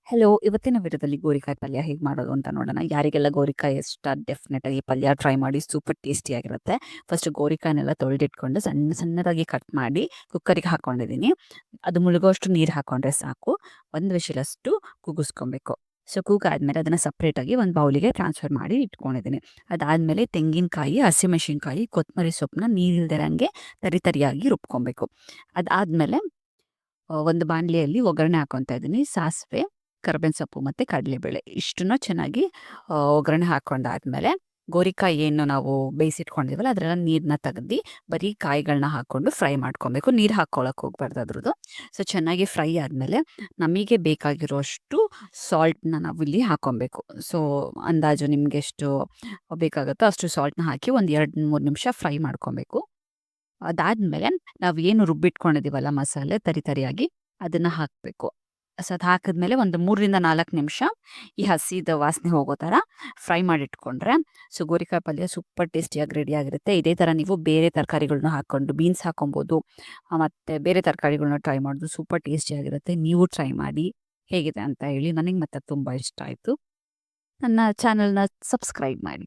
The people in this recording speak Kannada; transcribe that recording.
ಹೆಲೋ, ಇವತ್ತಿನ ವಿಡಿಯೋದಲ್ಲಿ ಗೋರಿಕಾಯಿ ಪಲ್ಯ ಹೇಗೆ ಮಾಡೋದು ಅಂತ ನೋಡೋಣ. ಯಾರಿಗೆಲ್ಲ ಗೋರಿಕಾಯಿ ಇಷ್ಟ ಡೆಫಿನೆಟಾಗಿ ಪಲ್ಯ ಟ್ರೈ ಮಾಡಿ, ಸೂಪರ್ ಟೇಸ್ಟಿಯಾಗಿರುತ್ತೆ. ಫಸ್ಟ್ ಗೋರಿಕಾಯಿನೆಲ್ಲ ತೊಳೆದಿಟ್ಕೊಂಡು ಸಣ್ಣ ಸಣ್ಣದಾಗಿ ಕಟ್ ಮಾಡಿ ಕುಕ್ಕರಿಗೆ ಹಾಕ್ಕೊಂಡಿದ್ದೀನಿ. ಅದು ಮುಳುಗೋಷ್ಟು ನೀರು ಹಾಕ್ಕೊಂಡ್ರೆ ಸಾಕು. ಒಂದು ವಿಷಲಷ್ಟು ಕೂಗಿಸ್ಕೊಬೇಕು. ಸೊ ಕೂಗಾದ್ಮೇಲೆ ಅದನ್ನು ಸಪ್ರೇಟಾಗಿ ಒಂದು ಬೌಲಿಗೆ ಟ್ರಾನ್ಸ್ಫರ್ ಮಾಡಿ ಇಟ್ಕೊಂಡಿದ್ದೀನಿ. ಅದಾದಮೇಲೆ ತೆಂಗಿನಕಾಯಿ, ಹಸಿಮೆಣಸಿನ್ಕಾಯಿ, ಕೊತ್ತಂಬರಿ ಸೊಪ್ಪನ್ನ ನೀರಿಲ್ದಿರಂಗೆ ತರಿಯಾಗಿ ರುಬ್ಕೊಬೇಕು. ಅದಾದಮೇಲೆ ಒಂದು ಬಾಣಲಿಯಲ್ಲಿ ಒಗ್ಗರಣೆ ಹಾಕ್ಕೊತಾ ಇದ್ದೀನಿ. ಸಾಸಿವೆ, ಕರ್ಬೇವಿನ ಸೊಪ್ಪು ಮತ್ತು ಕಡಲೆಬೇಳೆ ಇಷ್ಟನ್ನ ಚೆನ್ನಾಗಿ ಒಗ್ಗರಣೆ ಹಾಕ್ಕೊಂಡಾದ್ಮೇಲೆ ಗೋರಿಕಾಯಿ ಏನು ನಾವು ಬೇಯಿಸಿಟ್ಕೊಂಡಿದ್ದೀವಲ್ಲ ಅದರೆಲ್ಲ ನೀರನ್ನ ತೆಗ್ದು ಬರೀ ಕಾಯಿಗಳನ್ನ ಹಾಕ್ಕೊಂಡು ಫ್ರೈ ಮಾಡ್ಕೊಬೇಕು. ನೀರು ಹಾಕ್ಕೊಳಕ್ಕೆ ಹೋಗ್ಬಾರ್ದು ಅದ್ರದ್ದು. ಸೊ ಚೆನ್ನಾಗಿ ಫ್ರೈ ಆದಮೇಲೆ ನಮಗೆ ಬೇಕಾಗಿರೋಷ್ಟು ಸಾಲ್ಟ್ನ ನಾವು ಇಲ್ಲಿ ಹಾಕ್ಕೊಬೇಕು. ಸೊ ಅಂದಾಜು ನಿಮ್ಗೆ ಎಷ್ಟು ಬೇಕಾಗುತ್ತೋ ಅಷ್ಟು ಸಾಲ್ಟ್ನ ಹಾಕಿ ಒಂದು 2-3 ನಿಮಿಷ ಫ್ರೈ ಮಾಡ್ಕೊಬೇಕು. ಅದಾದಮೇಲೆ ನಾವು ಏನು ರುಬ್ಬಿಟ್ಕೊಂಡಿದ್ದೀವಲ್ಲ ಮಸಾಲೆ ತರಿಯಾಗಿ ಅದನ್ನು ಹಾಕಬೇಕು. ಸೊ ಅದು ಹಾಕಿದ್ಮೇಲೆ ಒಂದು 3-4 ನಿಮಿಷ ಈ ಹಸಿದ ವಾಸನೆ ಹೋಗೋ ಥರ ಫ್ರೈ ಮಾಡಿಟ್ಕೊಂಡ್ರೆ ಸೊ ಗೋರಿಕಾಯಿ ಪಲ್ಯ ಸೂಪರ್ ಟೇಸ್ಟಿಯಾಗಿ ರೆಡಿಯಾಗಿರುತ್ತೆ. ಇದೇ ಥರ ನೀವು ಬೇರೆ ತರಕಾರಿಗಳನ್ನ ಹಾಕ್ಕೊಂಡು ಬೀನ್ಸ್ ಹಾಕೊಬೋದು, ಮತ್ತು ಬೇರೆ ತರಕಾರಿಗಳನ್ನ ಟ್ರೈ ಮಾಡೋದು ಸೂಪರ್ ಟೇಸ್ಟಿಯಾಗಿರುತ್ತೆ. ನೀವು ಟ್ರೈ ಮಾಡಿ ಹೇಗಿದೆ ಅಂತ ಹೇಳಿ. ನನಗೆ ಮತ್ತೆ ತುಂಬ ಇಷ್ಟ ಆಯಿತು. ನನ್ನ ಚಾನಲ್ನ ಸಬ್ಸ್ಕ್ರೈಬ್ ಮಾಡಿ.